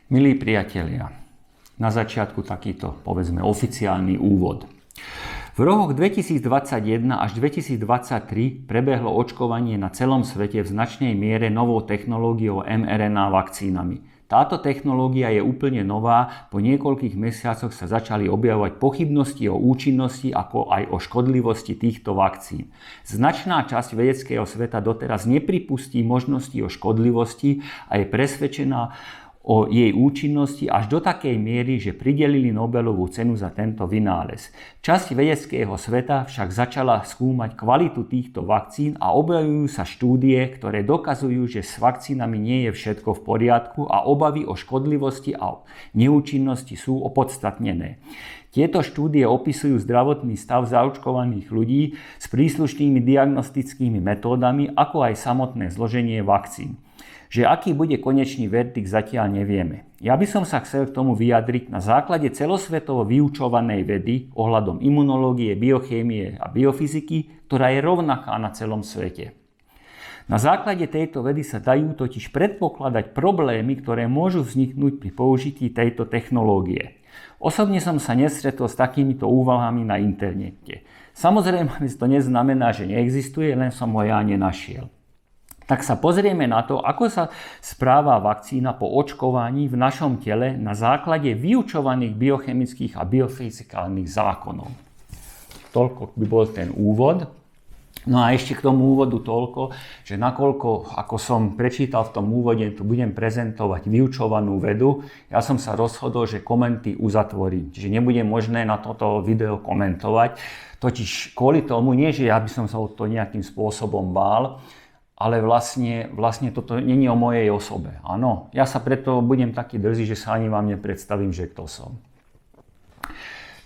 Milí priatelia, na začiatku takýto, povedzme, oficiálny úvod. V rokoch 2021 až 2023 prebehlo očkovanie na celom svete v značnej miere novou technológiou mRNA vakcínami. Táto technológia je úplne nová, po niekoľkých mesiacoch sa začali objavovať pochybnosti o účinnosti ako aj o škodlivosti týchto vakcín. Značná časť vedeckého sveta doteraz nepripustí možnosti o škodlivosti a je presvedčená o jej účinnosti až do takej miery, že pridelili Nobelovú cenu za tento vynález. Časť vedeckého sveta však začala skúmať kvalitu týchto vakcín a objavujú sa štúdie, ktoré dokazujú, že s vakcínami nie je všetko v poriadku a obavy o škodlivosti a neúčinnosti sú opodstatnené. Tieto štúdie opisujú zdravotný stav zaočkovaných ľudí s príslušnými diagnostickými metódami, ako aj samotné zloženie vakcín. Že aký bude konečný verdikt, zatiaľ nevieme. Ja by som sa chcel k tomu vyjadriť na základe celosvetovo vyučovanej vedy ohľadom imunológie, biochémie a biofyziky, ktorá je rovnaká na celom svete. Na základe tejto vedy sa dajú totiž predpokladať problémy, ktoré môžu vzniknúť pri použití tejto technológie. Osobne som sa nestretol s takýmito úvahami na internete. Samozrejme, to neznamená, že neexistuje, len som ho ja nenašiel. Tak sa pozrieme na to, ako sa správa vakcína po očkovaní v našom tele na základe vyučovaných biochemických a biofyzikálnych zákonov. Toľko by bol ten úvod. No a ešte k tomu úvodu toľko, že nakoľko, ako som prečítal v tom úvode, tu budem prezentovať vyučovanú vedu, ja som sa rozhodol, že komenty uzatvorím. Čiže nebude možné na toto video komentovať. Totiž kvôli tomu, nie že ja by som sa o to nejakým spôsobom bál, ale vlastne toto nie je o mojej osobe. Áno, ja sa preto budem taký drzý, že sa ani vám nepredstavím, že kto som.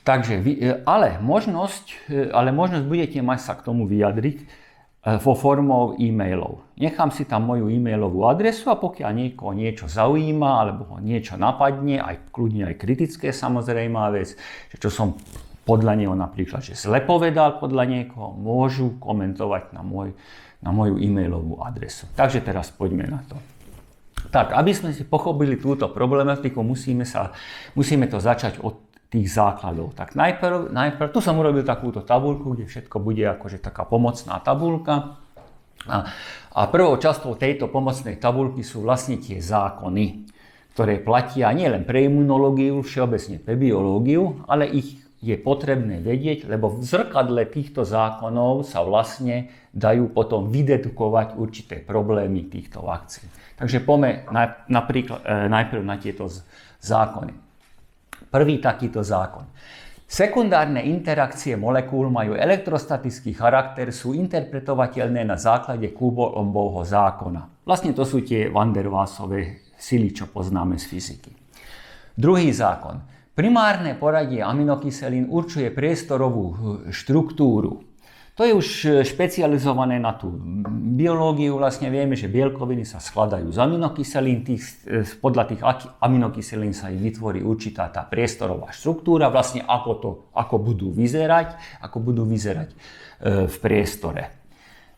Takže, ale možnosť budete mať sa k tomu vyjadriť vo formou e-mailov. Nechám si tam moju e-mailovú adresu a pokiaľ niekoho niečo zaujíma alebo ho niečo napadne, aj kľudne aj kritické samozrejme vec, že čo som podľa neho napríklad, že zle povedal podľa niekoho, môžu komentovať na moju e-mailovú adresu. Takže teraz poďme na to. Tak, aby sme si pochopili túto problematiku, musíme to začať od tých základov. Tak najprv tu som urobil takúto tabuľku, kde všetko bude akože taká pomocná tabuľka. A prvou časťou tejto pomocnej tabuľky sú vlastne tie zákony, ktoré platia nielen pre imunológiu, všeobecne pre biológiu, ale ich je potrebné vedieť, lebo v zrkadle týchto zákonov sa vlastne dajú potom vydedukovať určité problémy týchto vakcín. Takže poďme najprv na tieto zákony. Prvý takýto zákon. Sekundárne interakcie molekúl majú elektrostatický charakter, sú interpretovateľné na základe Coulombovho zákona. Vlastne to sú tie Van der Waalsové sily, čo poznáme z fyziky. Druhý zákon. Primárne poradie aminokyselín určuje priestorovú štruktúru. To je už špecializované na tú biológiu. Vlastne vieme, že bielkoviny sa skladajú z aminokyselín. Podľa tých aminokyselín sa ich vytvorí určitá tá priestorová štruktúra. Vlastne ako budú vyzerať v priestore.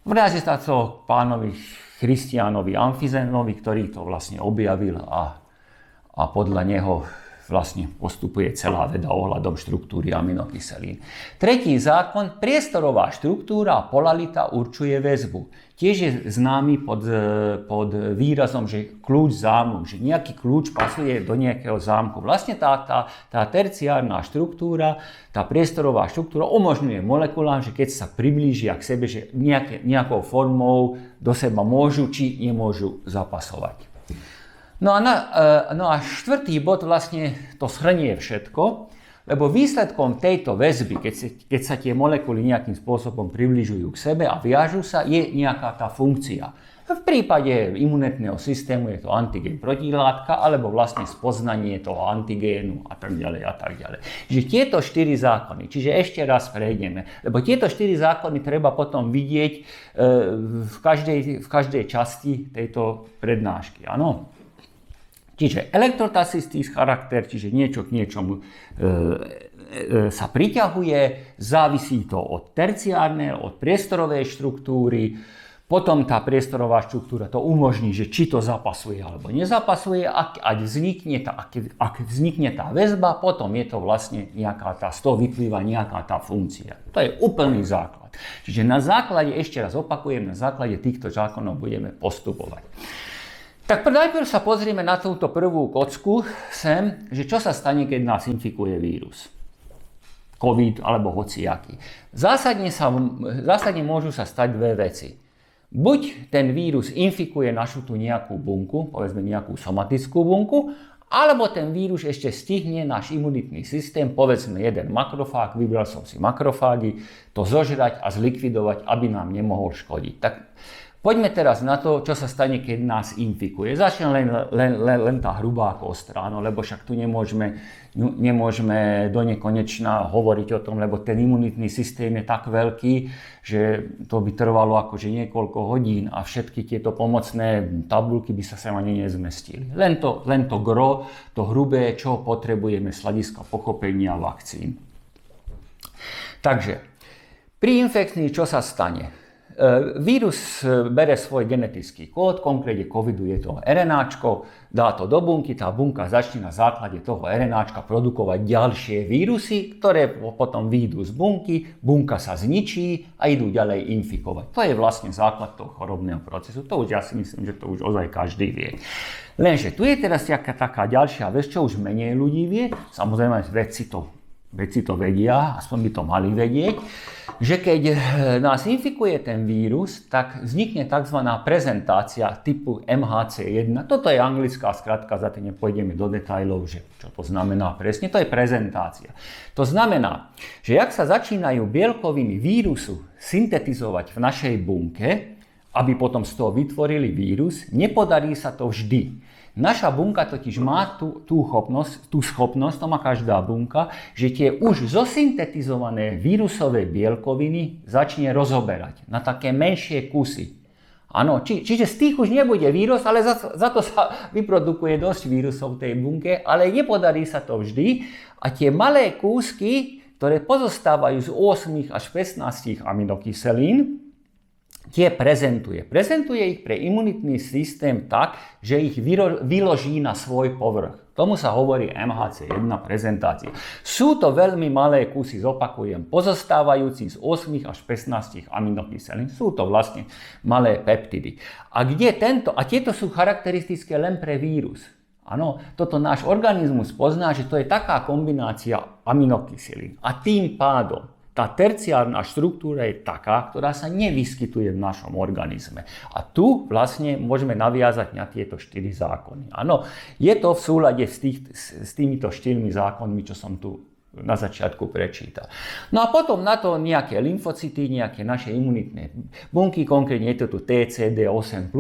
Vráťme sa to pánovi Christianovi Amphizenovi, ktorý to vlastne objavil a podľa neho vlastne postupuje celá veda ohľadom štruktúry aminokyselín. Tretí zákon, priestorová štruktúra a polarita určuje väzbu. Tiež je známy pod výrazom, že kľúč zámku, že nejaký kľúč pasuje do nejakého zámku. Vlastne tá terciárna štruktúra, tá priestorová štruktúra umožňuje molekulám, že keď sa priblížia k sebe, že nejakou formou do seba môžu či nemôžu zapasovať. No a štvrtý bod vlastne to shrnie všetko, lebo výsledkom tejto väzby, keď sa tie molekuly nejakým spôsobom približujú k sebe a viažú sa, je nejaká tá funkcia. V prípade imunitného systému je to antigén protilátka, alebo vlastne spoznanie toho antigénu a tak ďalej a tak ďalej. Čiže tieto 4 zákony, čiže ešte raz prejdeme, lebo tieto 4 zákony treba potom vidieť v každej časti tejto prednášky, áno. Čiže elektrotatický charakter, čiže niečo k niečomu sa priťahuje, závisí to od terciárnej, od priestorovej štruktúry, Potom tá priestorová štruktúra to umožní, že či to zapasuje alebo nezapasuje, ak vznikne tá väzba, potom je to vlastne z toho vyplýva nejaká tá funkcia. To je úplný základ. Čiže na základe, ešte raz opakujem, na základe týchto zákonov budeme postupovať. Tak najprv sa pozrieme na túto prvú kocku sem, že čo sa stane, keď nás infikuje vírus. COVID alebo hociaký. Zásadne môžu sa stať dve veci. Buď ten vírus infikuje našu tu nejakú bunku, povedzme nejakú somatickú bunku, alebo ten vírus ešte stihne náš imunitný systém, povedzme jeden makrofág, vybral som si makrofágy, to zožrať a zlikvidovať, aby nám nemohol škodiť. Tak poďme teraz na to, čo sa stane, keď nás infikuje. Začne len tá hrubá kostra, lebo však tu nemôžeme do nekonečna hovoriť o tom, lebo ten imunitný systém je tak veľký, že to by trvalo akože niekoľko hodín a všetky tieto pomocné tabuľky by sa sem ani nezmestili. Len to gro, to hrubé, čo potrebujeme z hľadiska pochopenia vakcín. Takže, pri infekcii čo sa stane? Vírus bere svoj genetický kód, konkrétne covidu je to RNAčko, dá to do bunky, tá bunka začne na základe toho RNAčka produkovať ďalšie vírusy, ktoré potom výjdu z bunky, bunka sa zničí a idú ďalej infikovať. To je vlastne základ toho chorobného procesu. To už ja si myslím, že to už ozaj každý vie. Lenže tu je teraz taká ďalšia vec, čo už menej ľudí vie, samozrejme vedci to vedia, aspoň by to mali vedieť, že keď nás infikuje ten vírus, tak vznikne tzv. Prezentácia typu MHC1. Toto je anglická skratka, za to nepôjdeme do detailov, že čo to znamená presne. To je prezentácia. To znamená, že ak sa začínajú bielkoviny vírusu syntetizovať v našej bunke, aby potom z toho vytvorili vírus, nepodarí sa to vždy. Naša bunka totiž má tú schopnosť, to má každá bunka, že tie už zosyntetizované vírusové bielkoviny začne rozoberať na také menšie kusy. Áno, čiže z tých už nebude vírus, ale za to sa vyprodukuje dosť vírusov v tej bunke, ale nepodarí sa to vždy a tie malé kúsky, ktoré pozostávajú z 8 až 15 aminokyselín, tie prezentuje. Prezentuje ich pre imunitný systém tak, že ich vyloží na svoj povrch. Tomu sa hovorí MHC1 prezentácia. Sú to veľmi malé kusy, zopakujem, pozostávajúci z 8 až 15 aminokyselín. Sú to vlastne malé peptidy. A tieto sú charakteristické len pre vírus. Áno, toto náš organizmus pozná, že to je taká kombinácia aminokyselín. A tým pádom tá terciárna štruktúra je taká, ktorá sa nevyskytuje v našom organizme. A tu vlastne môžeme naviazať na tieto 4 zákony. Áno, je to v súlade s týmito 4 zákonmi, čo som tu na začiatku prečítal. No a potom na to nejaké lymfocyty, nejaké naše imunitné bunky, konkrétne je to tu TCD8+.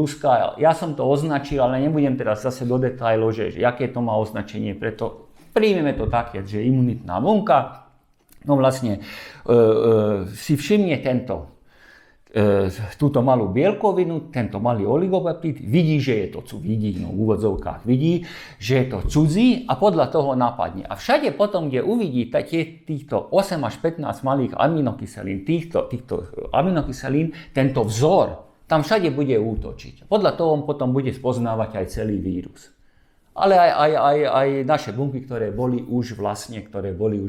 Ja som to označil, ale nebudem teraz zase do detailov, že aké to má označenie, preto príjmeme to také, že imunitná bunka. No vlastne si všimne túto malú bielkovinu, tento malý oligopeptid, vidí, že je to v úvodzovkách vidí, že je to cudzí a podľa toho napadne. A všade potom, kde uvidí týchto 8 až 15 malých aminokyselín, týchto aminokyselín, tento vzor, tam všade bude útočiť. Podľa toho on potom bude spoznávať aj celý vírus. Ale aj naše bunky, ktoré boli už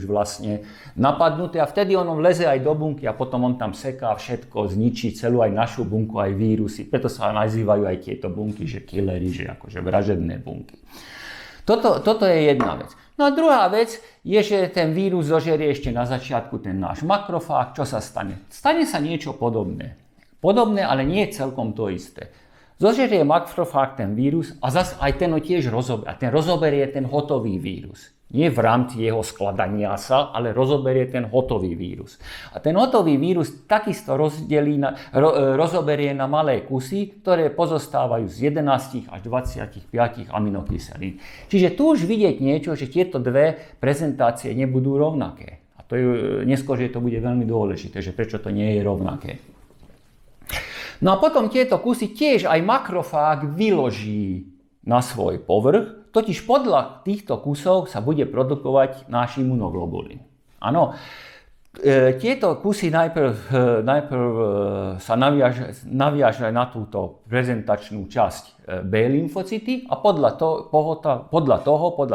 vlastne napadnuté a vtedy on vleze aj do bunky a potom on tam seká všetko, zničí celú aj našu bunku, aj vírusy. Preto sa nazývajú aj tieto bunky, že killery, že akože vražedné bunky. Toto je jedna vec. No a druhá vec je, že ten vírus zožerie ešte na začiatku ten náš makrofág. Čo sa stane? Stane sa niečo podobné. Podobné, ale nie je celkom to isté. Zožerie makrofág ten vírus a zase aj ten ho tiež rozoberie. A ten rozoberie ten hotový vírus. Nie v rámci jeho skladania sa, ale rozoberie ten hotový vírus. A ten hotový vírus takisto rozoberie na malé kusy, ktoré pozostávajú z 11 až 25 aminokyselín. Čiže tu už vidieť niečo, že tieto dve prezentácie nebudú rovnaké. A to je neskôr, že to bude veľmi dôležité, že prečo to nie je rovnaké. No a potom tieto kusy tiež aj makrofág vyloží na svoj povrch, totiž podľa týchto kusov sa bude produkovať náš imunoglobulín. Áno, Tieto kusy najprv sa naviažu na túto prezentačnú časť B lymfocyty a podľa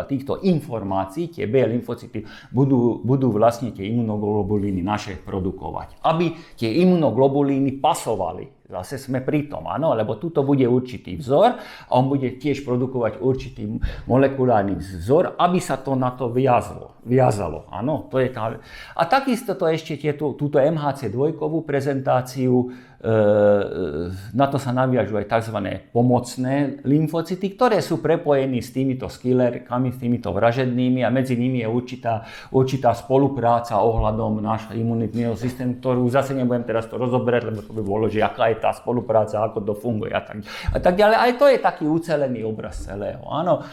týchto informácií tie B lymfocyty budú vlastne tie imunoglobulíny naše produkovať. Aby tie imunoglobulíny pasovali. Zase sme pri tom, áno, lebo tuto bude určitý vzor a on bude tiež produkovať určitý molekulárny vzor, aby sa to na to viazalo. Áno, to je tá. A takisto to ešte túto MHC2 prezentáciu, na to sa naviažujú aj tzv. Pomocné lymfocyty, ktoré sú prepojení s týmito skillerkami, s týmito vražednými a medzi nimi je určitá spolupráca ohľadom nášho imunitného systému, ktorú zase nebudem teraz to rozoberať, lebo to by bolo, že aká je tá spolupráca, ako to funguje a tak ďalej. Ale to je taký ucelený obraz celého. Áno,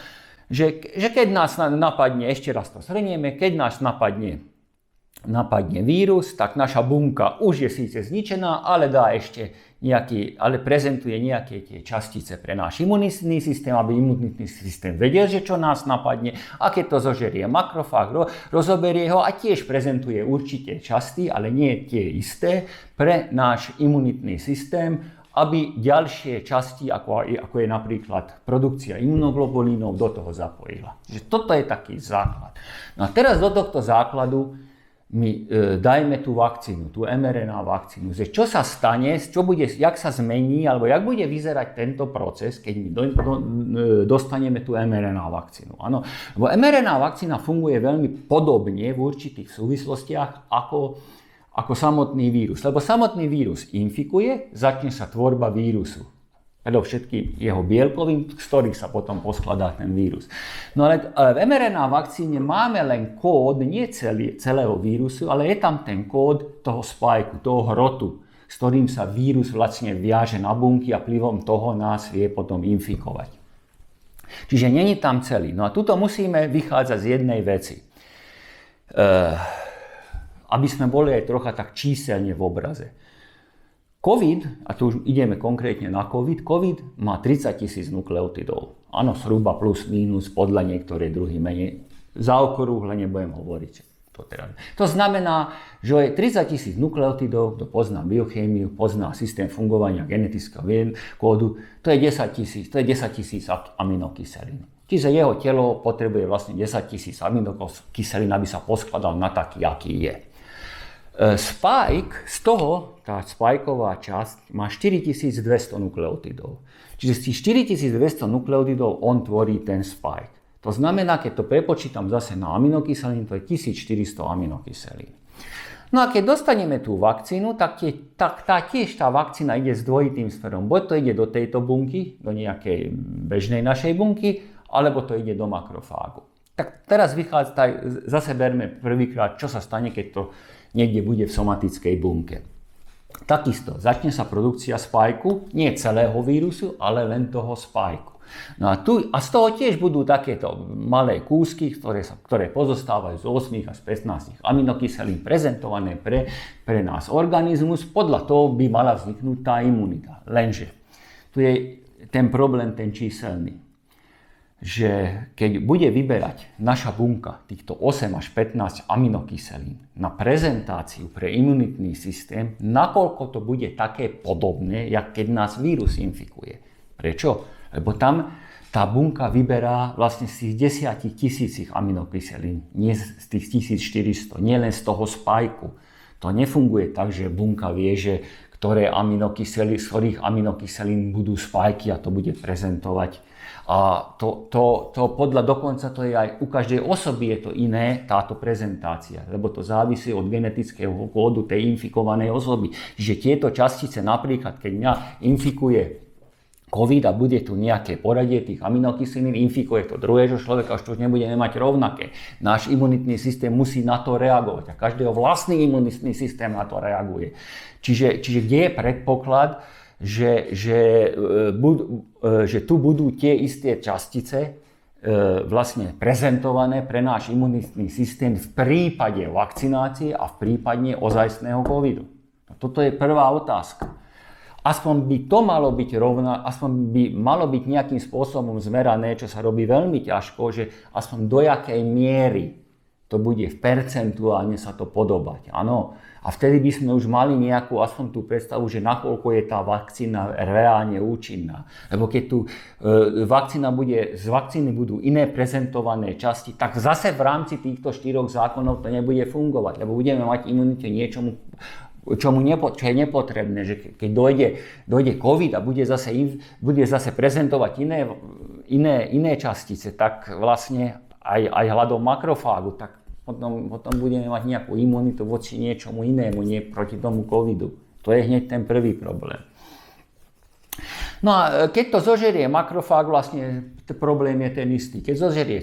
že keď nás napadne, ešte raz to shrnieme, keď nás napadne vírus, tak naša bunka už je síce zničená, ale prezentuje nejaké tie častice pre náš imunitný systém, aby imunitný systém vedel, že čo nás napadne. A keď to zožerie makrofág, rozoberie ho a tiež prezentuje určité časti, ale nie tie isté, pre náš imunitný systém, aby ďalšie časti, ako je napríklad produkcia imunoglobulínov, do toho zapojila. Že toto je taký základ. No a teraz do tohto základu my dajme tú vakcínu, tú mRNA vakcínu, že čo sa stane, jak sa zmení, alebo jak bude vyzerať tento proces, keď my dostaneme tú mRNA vakcínu. Áno, lebo mRNA vakcína funguje veľmi podobne v určitých súvislostiach ako samotný vírus. Lebo samotný vírus infikuje, začne sa tvorba vírusu. Predovšetkým jeho bielkovín, z ktorých sa potom poskladá ten vírus. No ale v mRNA vakcíne máme len kód, nie celého vírusu, ale je tam ten kód toho spajku, toho hrotu, s ktorým sa vírus vlastne viaže na bunky a vplyvom toho nás vie potom infikovať. Čiže není tam celý. No a tuto musíme vychádzať z jednej veci. Aby sme boli aj trocha tak číselne v obraze. COVID, a tu už ideme konkrétne na COVID má 30 000 nukleotidov. Áno, zhruba plus, mínus, podľa niektoré druhy menej. Za okrúhle nebudem hovoriť. To znamená, že je 30 000 nukleotidov, kto pozná biochémiu, pozná systém fungovania genetického kódu, to je 10 000 aminokyselín. Čiže jeho telo potrebuje vlastne 10 000 aminokyselín, aby sa poskladal na taký, aký je. Spike, z toho, tá spajková časť, má 4200 nukleotidov. Čiže z tých 4200 nukleotidov on tvorí ten spike. To znamená, keď to prepočítam zase na aminokyselín, to je 1400 aminokyselín. No a keď dostaneme tú vakcínu, tak tiež tá vakcína ide s dvojitým smerom. Buď to ide do tejto bunky, do nejakej bežnej našej bunky, alebo to ide do makrofágu. Tak teraz zase berme prvýkrát, čo sa stane, keď to niekde bude v somatickej bunke. Takisto začne sa produkcia spajku, nie celého vírusu, ale len toho spajku. No a z toho tiež budú takéto malé kúsky, ktoré pozostávajú z 8 až 15 aminokyselín prezentované pre nás organizmus. Podľa toho by mala vzniknúť tá imunita. Lenže tu je ten problém, ten číselný, že keď bude vyberať naša bunka týchto 8 až 15 aminokyselín na prezentáciu pre imunitný systém, nakoľko to bude také podobné, jak keď nás vírus infikuje. Prečo? Lebo tam tá bunka vyberá vlastne z tých 10 000 aminokyselín, nie z tých 1400, nie len z toho spajku. To nefunguje tak, že bunka vie, že z ktorých aminokyselín budú spajky a to bude prezentovať. A to podľa dokonca to je aj u každej osoby je to iné, táto prezentácia, lebo to závisí od genetického kódu tej infikovanej osoby. Čiže tieto častice, napríklad keď mňa infikuje COVID a bude tu nejaké poradie tých aminokyselín, infikuje to druhého človeka, už to už nebudeme mať rovnaké. Náš imunitný systém musí na to reagovať a každého vlastný imunitný systém na to reaguje. Čiže kde je predpoklad, že tu budú tie isté častice vlastne prezentované pre náš imunitný systém v prípade vakcinácie a v prípade ozajstného covidu. No, toto je prvá otázka. Aspoň by to malo byť aspoň by malo byť nejakým spôsobom zmerané, čo sa robí veľmi ťažko, že aspoň do jakej miery to bude percentuálne sa to podobať. Áno. A vtedy by sme už mali nejakú aspoň tú predstavu, že nakoľko je tá vakcína reálne účinná. Lebo keď tu z vakcíny budú iné prezentované časti, tak zase v rámci týchto 4 zákonov to nebude fungovať. Lebo budeme mať imunitu niečomu, čo je nepotrebné. Že keď dojde COVID a bude zase prezentovať iné častice, tak vlastne aj hľadom makrofágu, tak potom budeme mať nejakú imunitu voči niečomu inému, nie proti tomu covidu. To je hneď ten prvý problém. No a keď to zožerie makrofág, vlastne problém je ten istý. Keď zožerie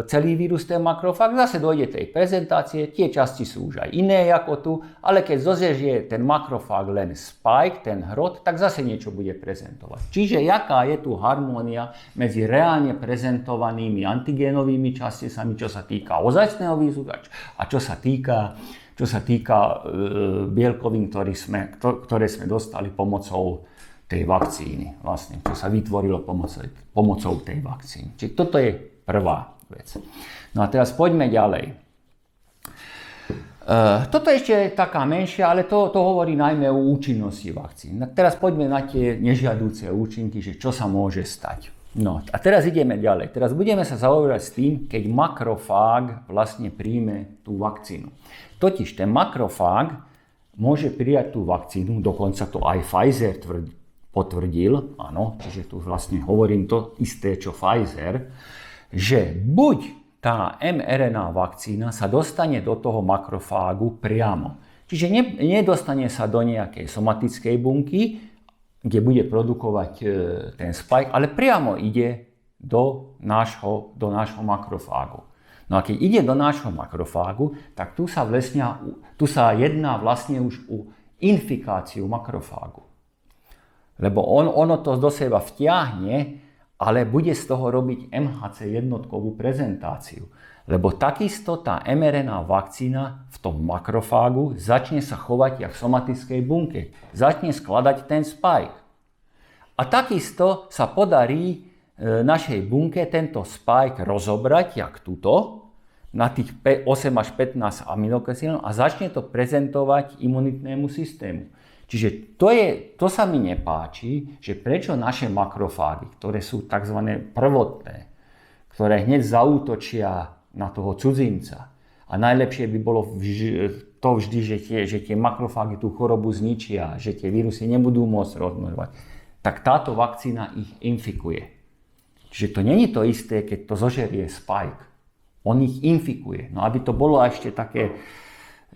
celý vírus, ten makrofág, zase dojde tej prezentácie, tie časti sú už aj iné ako tu, ale keď zožerie ten makrofág len spike, ten hrot, tak zase niečo bude prezentovať. Čiže jaká je tu harmónia medzi reálne prezentovanými antigénovými časticami, čo sa týka ozajstného vírusu a čo sa týka bielkovín, ktoré sme dostali pomocou tej vakcíny, vlastne, čo sa vytvorilo pomocou tej vakcíny. Čiže toto je prvá vec. No a teraz poďme ďalej. Toto je ešte taká menšia, ale to hovorí najmä o účinnosti vakcín. Teraz poďme na tie nežiaduce účinky, že čo sa môže stať. No a teraz ideme ďalej. Teraz budeme sa zaoberať s tým, keď makrofág vlastne príjme tú vakcínu. Totiž ten makrofág môže prijať tú vakcínu, dokonca to aj Pfizer potvrdil, áno, čiže tu vlastne hovorím to isté, čo Pfizer, že buď tá mRNA vakcína sa dostane do toho makrofágu priamo. Čiže nedostane sa do nejakej somatickej bunky, kde bude produkovať ten spike, ale priamo ide do nášho makrofágu. No a keď ide do nášho makrofágu, tak tu sa jedná vlastne už o infikáciu makrofágu. Lebo ono to do seba vtiahne, ale bude z toho robiť MHC jednotkovú prezentáciu. Lebo takisto tá mRNA vakcína v tom makrofágu začne sa chovať jak v somatickej bunke. Začne skladať ten spike. A takisto sa podarí našej bunke tento spike rozobrať, jak tuto, na tých 8 až 15 aminokyselin a začne to prezentovať imunitnému systému. Čiže to sa mi nepáči, že prečo naše makrofágy, ktoré sú tzv. Prvotné, ktoré hneď zaútočia na toho cudzinca, a najlepšie by bolo to vždy, že tie makrofágy tú chorobu zničia, že tie vírusy nebudú môcť rozmnožovať, tak táto vakcína ich infikuje. Čiže to není to isté, keď to zožerie spike. On ich infikuje. No aby to bolo ešte také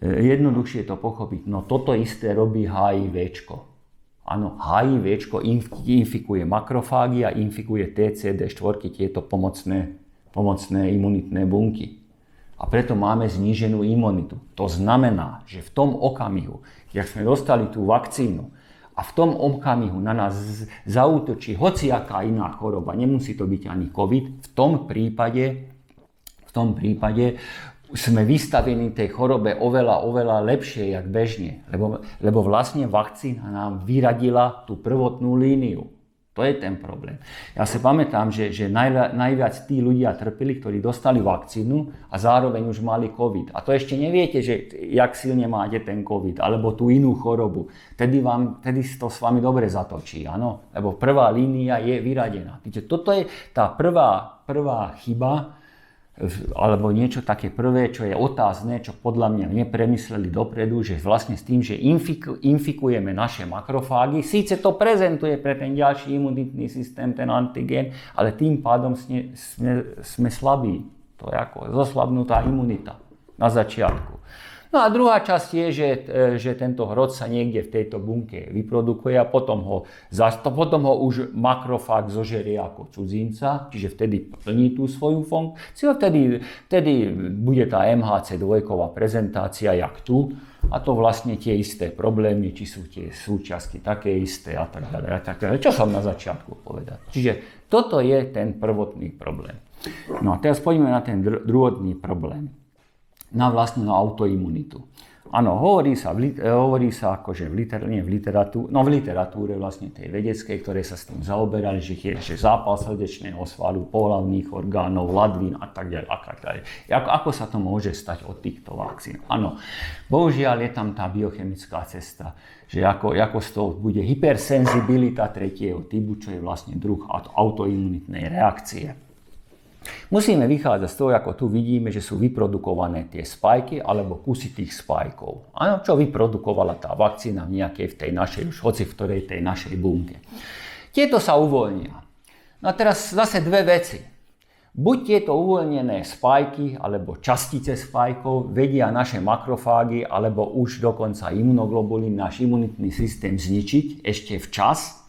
jednoduchšie to pochopiť. No toto isté robí HIVčko. Áno, HIVčko infikuje makrofágy a infikuje TCD4, tieto pomocné imunitné bunky. A preto máme zníženú imunitu. To znamená, že v tom okamihu, keď sme dostali tú vakcínu a v tom okamihu na nás zaútočí hociaká iná choroba, nemusí to byť ani COVID, v tom prípade sme vystavení tej chorobe oveľa lepšie, jak bežne. Lebo vlastne vakcína nám vyradila tú prvotnú líniu. To je ten problém. Ja si pamätám, že najviac tí ľudia trpeli, ktorí dostali vakcínu a zároveň už mali COVID. A to ešte neviete, že jak silne máte ten COVID, alebo tú inú chorobu. Tedy to s vami dobre zatočí, áno? Lebo prvá línia je vyradená. Toto je tá prvá chyba, alebo niečo také prvé, čo je otázne, čo podľa mňa nepremysleli dopredu, že vlastne s tým, že infikujeme naše makrofágy, síce to prezentuje pre ten ďalší imunitný systém, ten antigén, ale tým pádom sme slabí. To je ako zoslabnutá imunita na začiatku. No a druhá časť je, že tento hrot sa niekde v tejto bunke vyprodukuje a potom ho už makrofág zožerie ako cudzinca, čiže vtedy plní tú svoju funkciu. Vtedy bude tá MHC2 prezentácia jak tu a to vlastne tie isté problémy, či sú tie súčiastky také isté a tak ďalej. Čo som na začiatku povedal. Čiže toto je ten prvotný problém. No a teraz poďme na ten druhotný problém. Na vlastnú autoimunitu. Áno, hovorí sa akože v literatúre vlastne tej vedeckej, ktoré sa s tým zaoberali, že zápal srdečného svalu, pohlavných orgánov, ladvín a tak ďalej. Ako sa to môže stať od týchto vakcín? Áno, bohužiaľ je tam tá biochemická cesta, že ako z toho bude hypersenzibilita tretieho typu, čo je vlastne druh autoimunitnej reakcie. Musíme vychádzať z toho, ako tu vidíme, že sú vyprodukované tie spajky alebo kusy tých spajkov. Áno, čo vyprodukovala tá vakcína v nejakej v tej našej, už hoci v ktorej tej našej bunke. Tieto sa uvoľnia. No a teraz zase dve veci. Buď tieto uvoľnené spajky alebo častice spajkov vedia naše makrofágy alebo už dokonca imunoglobulín, náš imunitný systém zničiť ešte včas,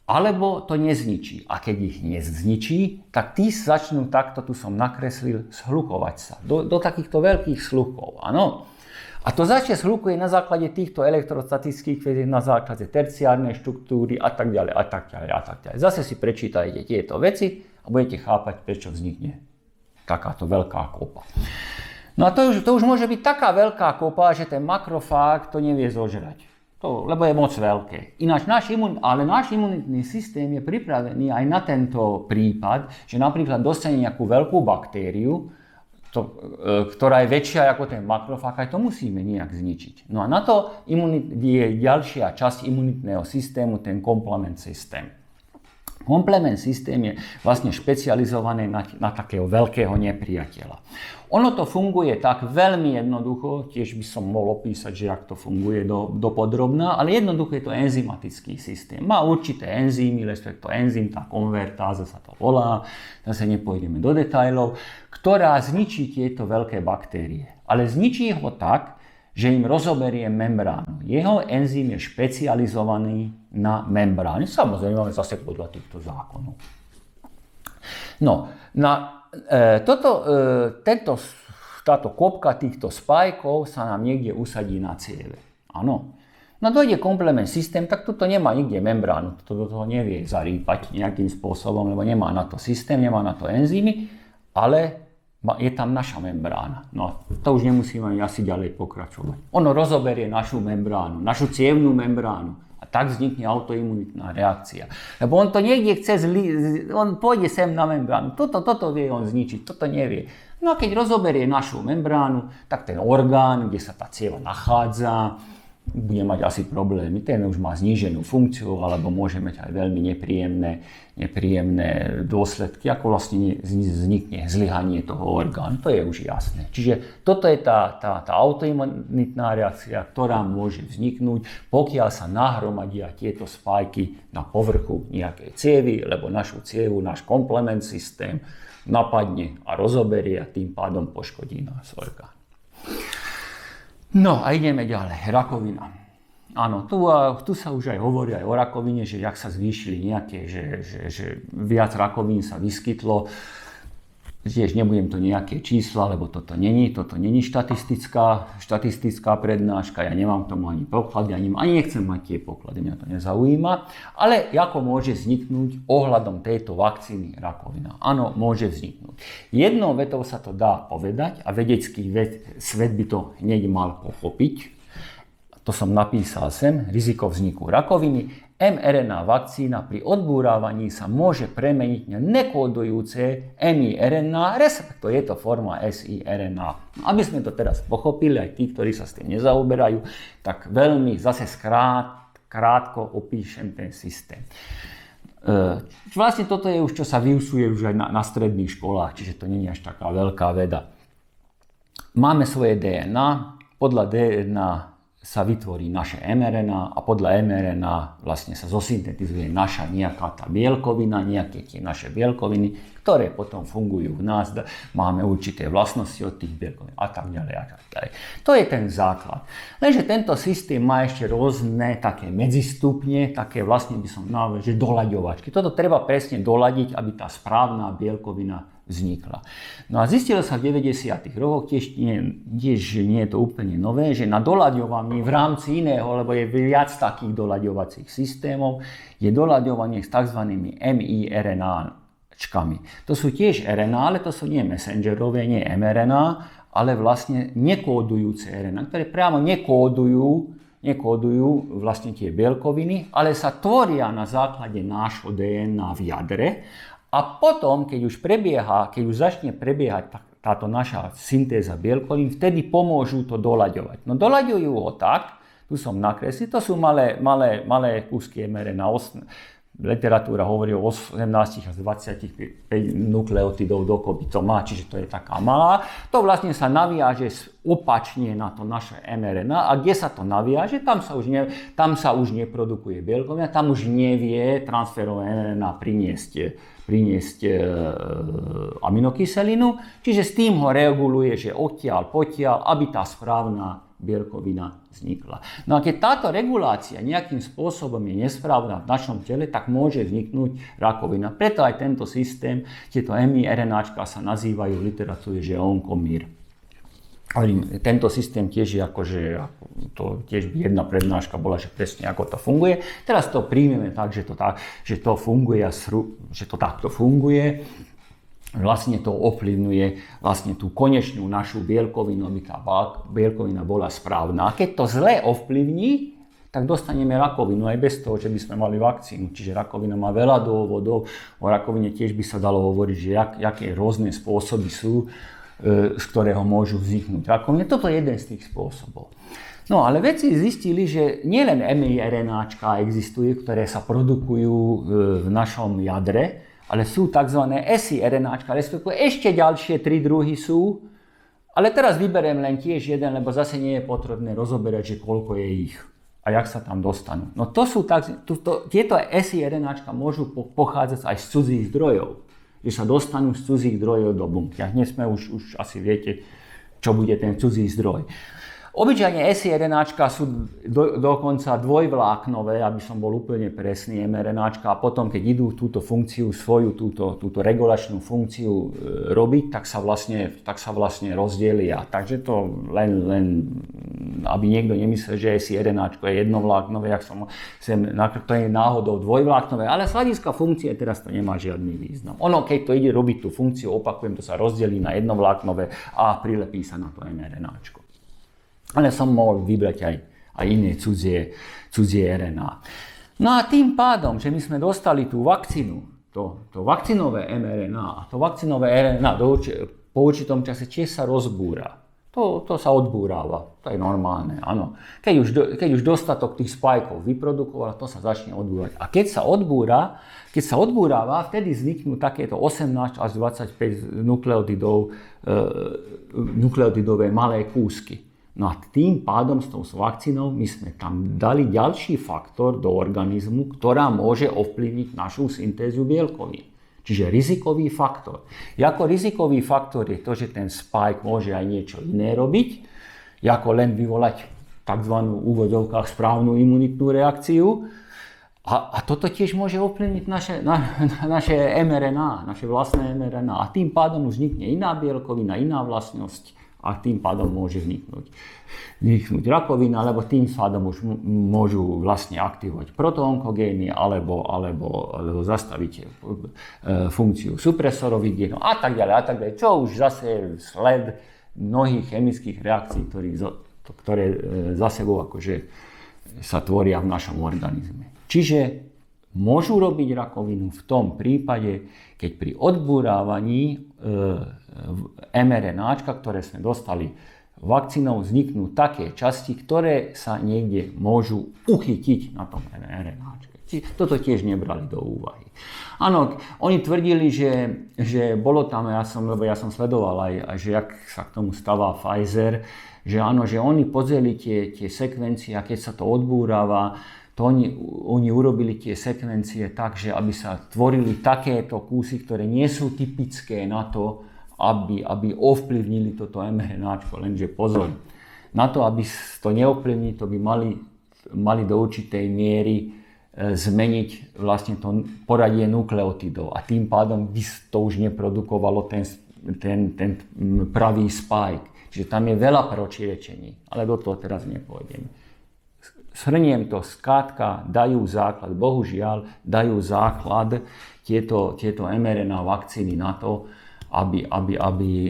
alebo to nezničí. A keď ich nezničí, tak tí začnú takto, tu som nakreslil, zhlukovať sa. Do takýchto veľkých zhlukov, áno. A to začne zhlukuje na základe týchto elektrostatických vedí, na základe terciárnej štruktúry a tak ďalej, a tak ďalej, a tak ďalej. Zase si prečítajte tieto veci a budete chápať, prečo vznikne takáto veľká kopa. No a to už môže byť taká veľká kopa, že ten makrofág to nevie zožrať. Lebo je moc veľké. Ináč náš imunitný systém je pripravený aj na tento prípad, že napríklad dostane nejakú veľkú baktériu, ktorá je väčšia ako ten makrofág, aj to musíme nejak zničiť. No a na to je ďalšia časť imunitného systému, ten komplement systém. Komplement systém je vlastne špecializovaný na takého veľkého nepriateľa. Ono to funguje tak veľmi jednoducho, tiež by som mohol opísať, že jak to funguje dopodrobná, ale jednoducho je to enzymatický systém. Má určité enzymy, respektíve enzym, tá konvertáza sa to volá, zase nepôjdeme do detailov, ktorá zničí tieto veľké baktérie. Ale zničí ho tak, že im rozoberie membránu. Jeho enzym je špecializovaný na membrány. Samozrejme, máme zase podľa týchto zákonov. No, táto kopka týchto spajkov sa nám niekde usadí na cieve. Áno. No dojde komplement systém, tak toto nemá nikde membránu. Toto do toho nevie zarýpať nejakým spôsobom, lebo nemá na to systém, nemá na to enzymy, ale je tam naša membrána. No to už nemusíme asi ďalej pokračovať. Ono rozoberie našu membránu, našu cievnú membránu. A tak vznikne autoimunitná reakcia. Lebo on to niekde chce, on pôjde sem na membránu. Toto vie on zničiť, toto nevie. No a keď rozoberie našu membránu, tak ten orgán, kde sa tá cieva nachádza, bude mať asi problémy. Ten už má zníženú funkciu, alebo môže mať aj veľmi nepríjemné dôsledky, ako vlastne vznikne zlyhanie toho orgánu. To je už jasné. Čiže toto je tá autoimunitná reakcia, ktorá môže vzniknúť, pokiaľ sa nahromadia tieto spajky na povrchu nejakej cievy, lebo našu cievu, náš komplement systém napadne a rozoberie a tým pádom poškodí náš orgán. No a ideme ďalej. Rakovina. Áno, tu sa už aj hovorí aj o rakovine, že jak sa zvýšili nejaké, že viac rakovín sa vyskytlo. Tiež nebudem to nejaké čísla, lebo toto není štatistická prednáška, ja nemám k tomu ani poklady, ani nechcem mať tie poklady, mňa to nezaujíma. Ale ako môže vzniknúť ohľadom tejto vakcíny rakovina? Áno, môže vzniknúť. Jednou vetou sa to dá povedať a vedecký svet by to hneď mal pochopiť. To som napísal sem, riziko vzniku rakoviny. mRNA vakcína pri odbúrávaní sa môže premeniť na nekódujúce miRNA, respektíve je to forma siRNA. Aby sme to teraz pochopili, aj tí, ktorí sa s tým nezaoberajú, tak veľmi zase krátko opíšem ten systém. Vlastne toto je už, čo sa vyučuje už aj na stredných školách, čiže to nie je až taká veľká veda. Máme svoje DNA, podľa DNA sa vytvorí naše mRNA a podľa mRNA vlastne sa zosyntetizuje naša nejaká tá bielkovina, nejaké tie naše bielkoviny, ktoré potom fungujú v nás. Máme určité vlastnosti od tých bielkovín a tak ďalej a tak ďalej. To je ten základ. Lenže tento systém má ešte rôzne také medzistupne, také vlastne by som nazval, že doľaďovačky. Toto treba presne doľadiť, aby tá správna bielkovina vznikla. No a zistilo sa v 90. rokoch, tiež nie je to úplne nové, že na doľaďovaní v rámci iného, lebo je viac takých doľaďovacích systémov, je doľaďovanie s tzv. miRNAčkami. To sú tiež RNA, ale to sú nie messengerové, nie mRNA, ale vlastne nekódujúce RNA, ktoré priamo nekódujú vlastne tie bielkoviny, ale sa tvoria na základe nášho DNA v jadre a potom, keď už začne prebiehať táto naša syntéza bielkovín, vtedy pomôžu to doľaďovať. No doľaďujú ho tak, tu som nakreslil, to sú malé kúsky mRNA. Literatúra hovorí o 18 až 25 nukleotidov dokopy to má, čiže to je taká malá. To vlastne sa naviaže opačne na to naše mRNA a kde sa to naviaže, tam sa už neprodukuje bielkovina, tam už nevie transferové mRNA priniesť aminokyselinu, čiže s tým ho reguluje, že odtiaľ, potiaľ, aby tá správna bielkovina vznikla. No a keď táto regulácia nejakým spôsobom je nesprávna v našom tele, tak môže vzniknúť rakovina. Preto aj tento systém, tieto miRNAčka sa nazývajú v literatúre, že onkomír. Tento systém tiež je to tiež jedna prednáška bola, že presne ako to funguje. Teraz to príjmeme tak, že to funguje, že to takto funguje. Vlastne to ovplyvňuje vlastne tú konečnú našu bielkovinu, aby tá bielkovina bola správna. A keď to zle ovplyvní, tak dostaneme rakovinu aj bez toho, že by sme mali vakcínu. Čiže rakovina má veľa dôvodov. O rakovine tiež by sa dalo hovoriť, že aké rôzne spôsoby sú, z ktorého môžu vzniknúť rakoviny. Toto je jeden z tých spôsobov. No ale vedci zistili, že nielen miRNAčka existujú, ktoré sa produkujú v našom jadre, ale sú tzv. siRNAčka, respektíve ešte ďalšie 3 druhy sú. Ale teraz vyberiem len tiež jeden, lebo zase nie je potrebné rozoberať, že koľko je ich a jak sa tam dostanú. No tieto siRNAčka môžu pochádzať aj z cudzích zdrojov, že sa dostanú z cudzích zdrojov do bunky. A dnes sme už asi viete, čo bude ten cudzí zdroj. Obyčajne siRNAčka sú dokonca dvojvláknové, aby som bol úplne presný, mRNAčka, a potom, keď idú túto funkciu, túto regulačnú funkciu robiť, tak sa vlastne rozdelia. Takže to len aby niekto nemyslel, že siRNAčko je jednovláknové, to je náhodou dvojvláknové, ale z hľadiska funkcie teraz to nemá žiadny význam. Ono, keď to ide robiť tú funkciu, opakujem, to sa rozdelí na jednovláknové a prilepí sa na to mRNAčko. Ale som mohol vybrať aj iné cudzie RNA. No a tým pádom, že my sme dostali tú vakcínu, to vakcínové mRNA a to vakcínové RNA po určitom čase tiež sa rozbúra. To sa odbúráva, to je normálne, áno. Keď už dostatok tých spajkov vyprodukoval, to sa začne odbúrať. A keď sa odbúráva, vtedy vzniknú takéto 18 až 25 nukleotidové malé kúsky. No a tým pádom s tou vakcínou my sme tam dali ďalší faktor do organizmu, ktorá môže ovplyvniť našu syntézu bielkovín. Čiže rizikový faktor. Ako rizikový faktor je to, že ten spike môže aj niečo iné robiť, ako len vyvolať tzv. Úvodzovkách správnu imunitnú reakciu. A toto tiež môže ovplyvniť naše mRNA, naše vlastné mRNA. A tým pádom už vznikne iná bielkovina, iná vlastnosť. A tým pádom môže vzniknúť rakovina, lebo tým pádom už môžu vlastne aktivovať protoonkogény alebo zastaviť funkciu supresorových genov a tak ďalej, čo už zase je sled mnohých chemických reakcií, ktoré za sebou akože sa tvoria v našom organizme. Čiže môžu robiť rakovinu v tom prípade, keď pri odburávaní mRNAčka, ktoré sme dostali vakcínou, vzniknú také časti, ktoré sa niekde môžu uchytiť na tom mRNAčke. Toto tiež nebrali do úvahy. Áno, oni tvrdili, že bolo tam, lebo ja som sledoval aj, že jak sa k tomu stavá Pfizer, že áno, že oni pozreli tie sekvencie a keď sa to odbúrava, to oni urobili tie sekvencie tak, že aby sa tvorili takéto kusy, ktoré nie sú typické na to, aby ovplyvnili toto mRNAčko. Lenže pozor, na to, aby to neovplyvnili, to by mali do určitej miery zmeniť vlastne to poradie nukleotidov a tým pádom by to už neprodukovalo ten pravý spike. Čiže tam je veľa protirečení, ale do toho teraz nepôjdem. Shrniem to, skrátka, dajú základ, bohužiaľ, dajú základ tieto mRNA vakcíny na to, aby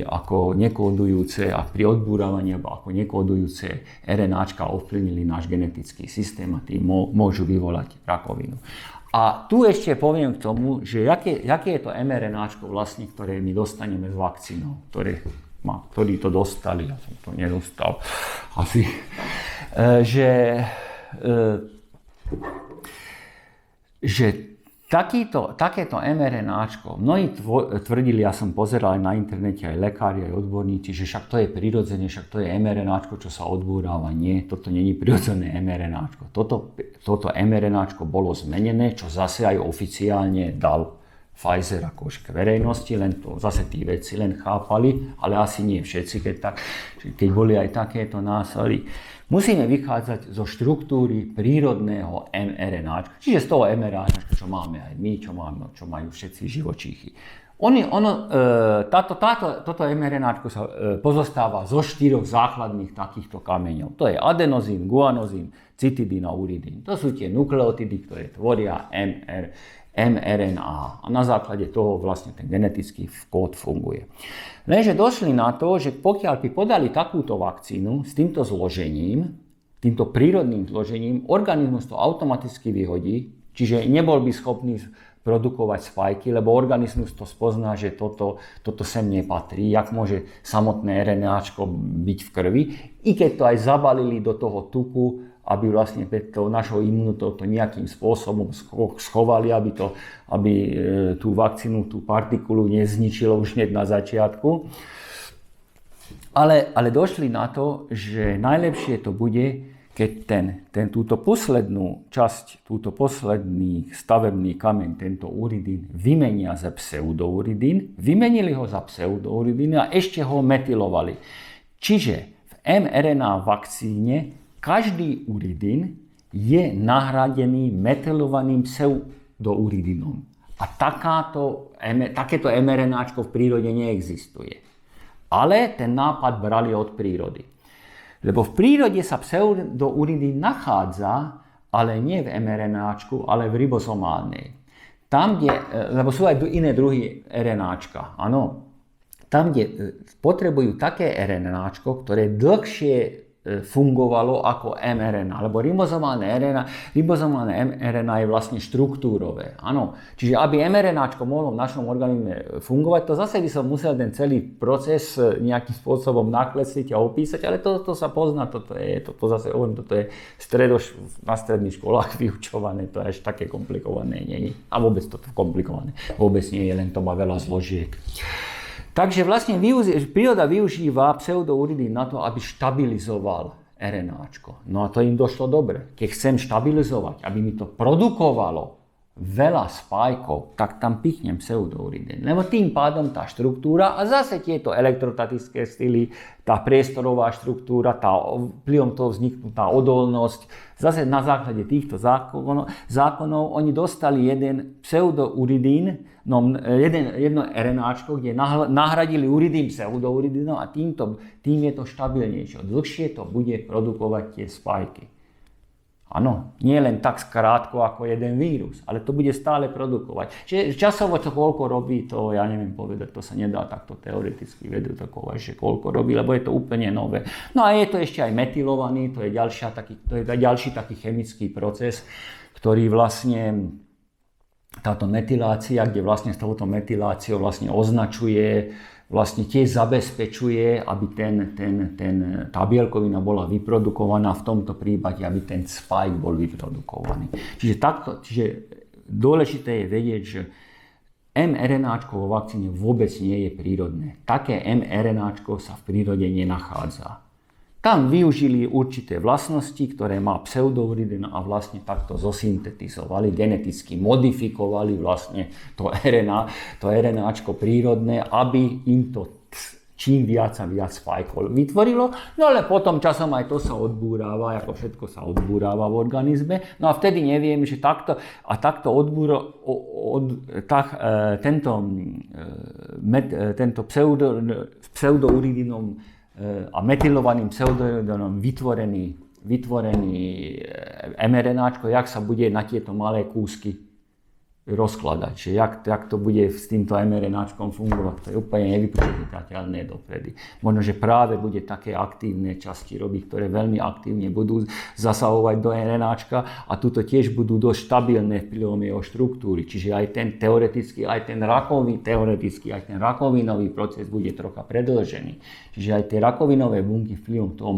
ako nekódujúce a pri odbúravaní ako nekódujúce RNAčka ovplyvnili náš genetický systém a tým môžu vyvolať rakovinu. A tu ešte poviem k tomu, že aké je to mRNAčko vlastne, ktoré my dostaneme s vakcínou, ktorí to dostali, ja som to nedostal asi, že takéto mRNAčko, mnohí tvrdili, ja som pozeral aj na internete, aj lekári, aj odborníci, že však to je prirodzené, však to je mRNAčko, čo sa odbúráva. Nie, toto nie je prirodzené mRNAčko. Toto mRNAčko bolo zmenené, čo zase aj oficiálne dal Pfizer akože k verejnosti, len to zase tí vedci len chápali, ale asi nie všetci, keď boli aj takéto násaly. Musíme vychádzať zo štruktúry prírodného mRNAčka, čiže z toho mRNAčka, čo máme aj my, čo majú všetci živočíchy. Toto mRNAčko sa pozostáva zo 4 základných takýchto kameňov. To je adenozín, guanozín, cytidín a uridín. To sú tie nukleotidy, ktoré tvoria mRNA. A na základe toho vlastne ten genetický kód funguje. Lenže došli na to, že pokiaľ by podali takúto vakcínu s týmto zložením, týmto prírodným zložením, organizmus to automaticky vyhodí, čiže nebol by schopný produkovať spajky, lebo organizmus to spozná, že toto sem nepatrí, jak môže samotné RNAčko byť v krvi, i keď to aj zabalili do toho tuku, aby vlastne tou našou imunitou to nejakým spôsobom schovali, aby tú vakcínu, tú partikulu nezničilo už hneď na začiatku. Ale došli na to, že najlepšie to bude, keď túto poslednú časť, túto posledný stavebný kameň, tento uridín, vymenia za pseudouridín, vymenili ho za pseudouridín a ešte ho metylovali. Čiže v mRNA vakcíne každý uridín je nahradený metylovaným pseudouridínom. A takéto mRNAčko v prírode neexistuje. Ale ten nápad brali od prírody. Lebo v prírode sa pseudouridín nachádza, ale nie v mRNAčku, ale v ribozomálnej. Lebo sú aj iné druhy RNAčka. Áno. Tam, kde potrebujú také RNAčko, ktoré dlhšie fungovalo ako mRNA, lebo ribozomálne mRNA je vlastne štruktúrové. Áno. Čiže aby mRNAčko mohlo v našom organizme fungovať, to zase by som musel ten celý proces nejakým spôsobom naklesliť a opísať, ale to sa pozná, toto je na stredných školách vyučované, to je až také komplikované nie je. A vôbec toto komplikované. Vôbec nie je, len to má veľa zložiek. Takže vlastne príroda využíva pseudouridín na to, aby štabilizoval RNAčko. No a to im došlo dobre. Keď chcem štabilizovať, aby mi to produkovalo veľa spajkov, tak tam pichnem pseudouridín. Lebo tým pádom tá štruktúra a zase tieto elektrostatické styly, tá priestorová štruktúra, vplyvom toho vzniknutá odolnosť, zase na základe týchto zákonov oni dostali jeden pseudouridín, jedno RNAčko, kde nahradili uridín pseudouridínom a tým je to štabilnejšie. Dlhšie to bude produkovať tie spajky. Áno, nie len tak skrátko ako jeden vírus, ale to bude stále produkovať. Čiže časovo to koľko robí, to ja neviem povedať, to sa nedá takto teoreticky vedokovať, že koľko robí, lebo je to úplne nové. No a je to ešte aj metylovaný, to je ďalší taký chemický proces, ktorý vlastne táto metylácia, kde vlastne s touto metyláciou vlastne označuje, vlastne tiež zabezpečuje, aby tá bielkovina bola vyprodukovaná, v tomto prípade, aby ten spike bol vyprodukovaný. Čiže dôležité je vedieť, že mRNAčko vo vakcíne vôbec nie je prírodné. Také mRNAčko sa v prírode nenachádza. Tam využili určité vlastnosti, ktoré má pseudouridín a vlastne takto zosyntetizovali, geneticky modifikovali vlastne to RNAčko prírodné, aby im to čím viac a viac spajkov vytvorilo. No ale potom časom aj to sa odbúráva, ako všetko sa odbúráva v organizme. No a vtedy neviem, že takto tento pseudouridínom a metylovaným pseudouridínom vytvorený mRNAčko, jak sa bude na tieto malé kúsky rozkladať, že jak to bude s týmto mRNAčkom fungovať, to je úplne nevypočítateľné dopredy. Možno, že práve bude také aktívne časti robiť, ktoré veľmi aktívne budú zasahovať do RNAčka a tuto tiež budú dosť stabilné vplyvom jeho štruktúry. Čiže aj ten teoretický, aj ten rakovinový proces bude trocha predĺžený. Čiže aj tie rakovinové bunky vplyvom toho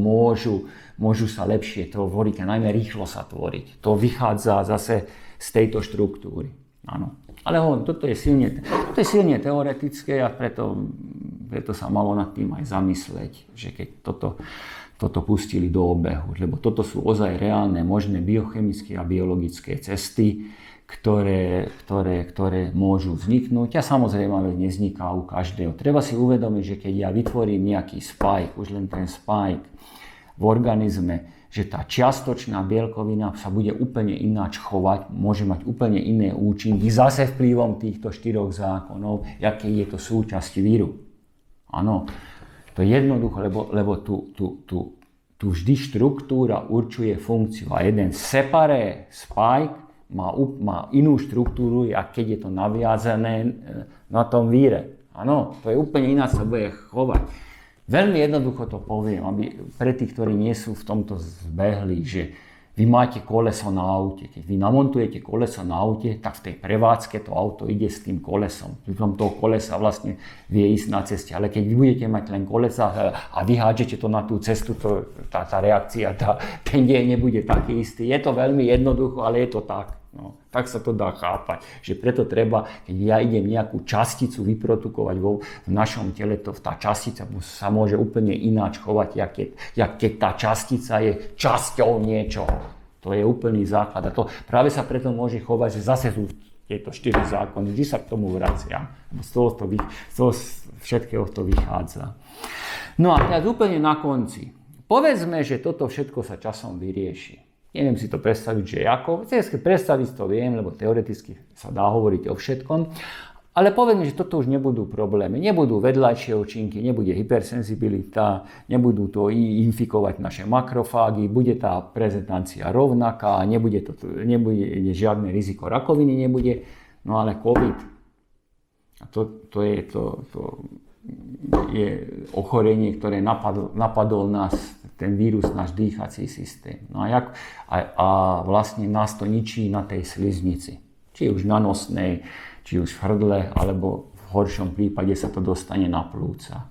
môžu sa lepšie tvoriť a najmä rýchlo sa tvoriť. To vychádza zase z tejto štruktúry. Áno. Ale toto je silne teoretické a preto sa malo nad tým aj zamysleť, že keď toto pustili do obehu, lebo toto sú ozaj reálne možné biochemické a biologické cesty, ktoré môžu vzniknúť a samozrejme nevzniká u každého. Treba si uvedomiť, že keď ja vytvorím nejaký spike, už len ten spike v organizme, že tá čiastočná bielkovina sa bude úplne ináč chovať, môže mať úplne iné účinky, zase vplyvom týchto 4 zákonov, aký je to súčasť víru. Áno, to je jednoducho, lebo tu vždy štruktúra určuje funkciu a jeden separé spike má inú štruktúru, ako keď je to naviazané na tom víre. Áno, to je úplne ináč sa bude chovať. Veľmi jednoducho to poviem, aby pre tých, ktorí nie sú v tomto zbehli, že vy máte koleso na aute. Keď vy namontujete koleso na aute, tak v tej prevádzke to auto ide s tým kolesom. Potom toho kolesa vlastne vie ísť na ceste. Ale keď vy budete mať len kolesa a vyhádžete to na tú cestu, tá reakcia, ten dej nebude taký istý. Je to veľmi jednoducho, ale je to tak. No, tak sa to dá chápať, že preto treba, keď ja idem nejakú časticu vyprodukovať v našom tele, tá častica sa môže úplne ináč chovať, keď tá častica je časťou niečoho. To je úplný základ a to práve sa preto môže chovať, že zase sú tieto 4 zákony, vždy sa k tomu vraciam, z toho všetkého to vychádza. No a teraz úplne na konci, povedzme, že toto všetko sa časom vyrieši. Neviem si to predstaviť, že ako. Predstaviť to viem, lebo teoreticky sa dá hovoriť o všetkom. Ale povedzme, že toto už nebudú problémy. Nebudú vedľajšie účinky, nebude hypersenzibilita, nebudú to infikovať naše makrofágy, bude tá prezentácia rovnaká, nebude žiadne riziko rakoviny nebude. No ale COVID, a to je ochorenie, ktoré napadol nás, ten vírus, náš dýchací systém. No a vlastne nás to ničí na tej sliznici. Či už na nosnej, či už v hrdle, alebo v horšom prípade sa to dostane na plúca.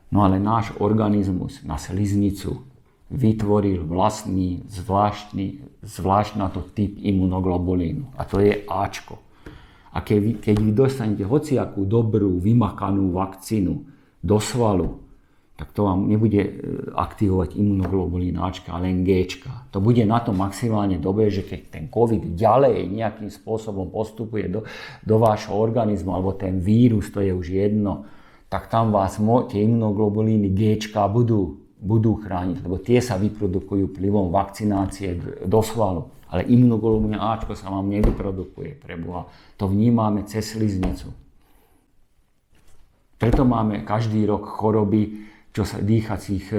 No ale náš organizmus na sliznicu vytvoril vlastný, zvlášť na to typ imunoglobulínu. A to je Ačko. A keď vy dostanete hociakú dobrú, vymakanú vakcínu do svalu, tak to vám nebude aktivovať imunoglobulín Ačka, ale len Gčka. To bude na to maximálne dobre, že keď ten COVID ďalej nejakým spôsobom postupuje do vášho organizmu, alebo ten vírus, to je už jedno, tak tam vás tie imunoglobulíny Gčka budú chrániť, lebo tie sa vyprodukujú vplyvom vakcinácie do svalu. Ale imunoglobulín Ačko sa vám nevyprodukuje, preboha. To vnímame cez sliznicu. Preto máme každý rok choroby, čo sa dýchacích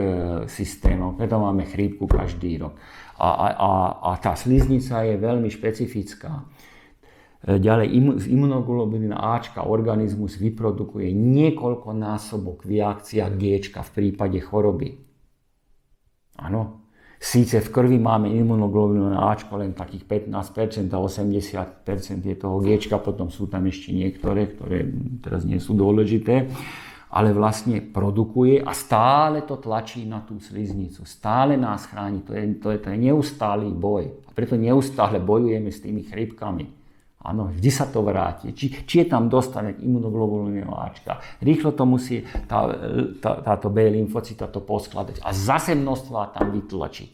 systémov. Preto máme chrípku každý rok. A tá sliznica je veľmi špecifická. Ďalej, z imunoglobulína Ačka organizmus vyprodukuje niekoľko násobok viac Gčka v prípade choroby. Áno. Síce v krvi máme imunoglobulín Ačko len takých 15% a 80% je toho Gčka, potom sú tam ešte niektoré, ktoré teraz nie sú dôležité, ale vlastne produkuje a stále to tlačí na tú sliznicu. Stále nás chráni. To je neustály boj. A preto neustále bojujeme s tými chrípkami. Áno, vždy sa to vráti. Či je tam dostanek imunoglobulínu Ačka. Rýchlo to musí táto B lymfocyta to poskladať a zase množstva tam vytlačiť.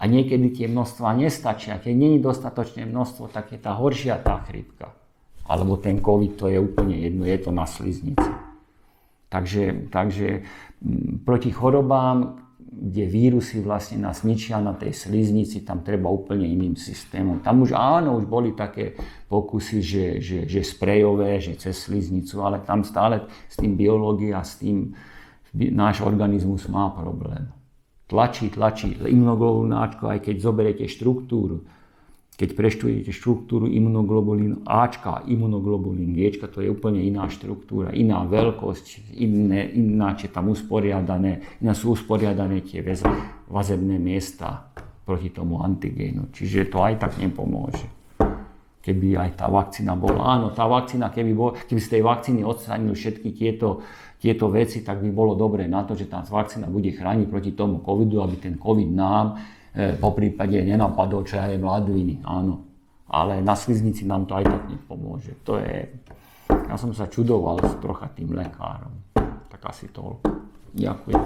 A niekedy tie množstva nestačia. Keď nie je dostatočné množstvo, tak je tá horšia tá chrípka. Alebo ten COVID, to je úplne jedno, je to na sliznici. Takže proti chorobám, kde vírusy vlastne nás ničia na tej sliznici, tam treba úplne iným systémom. Tam už boli také pokusy, že sprejové, že cez sliznicu, ale tam stále s tým biológia, s tým náš organizmus má problém. Tlačí imunoglobulín Ačko, aj keď zoberiete štruktúru, Keď preštudujete štruktúru imunoglobulínu Ačka a imunoglobulín Gčka, to je úplne iná štruktúra, iná veľkosť, ináč je tam iná sú usporiadané tie vazebné miesta proti tomu antigénu. Čiže to aj tak nepomôže. Keby aj tá vakcína bola. Áno, tá vakcína, keby z tej vakcíny odstránili všetky tieto veci, tak by bolo dobré na to, že tá vakcína bude chrániť proti tomu covidu, aby ten covid nám po prípade nenapadol, čo aj mladviny, áno. Ale na sliznici nám to aj tak nepomôže. Ja som sa čudoval trocha tým lekárom. Tak asi toľko. Ďakujem.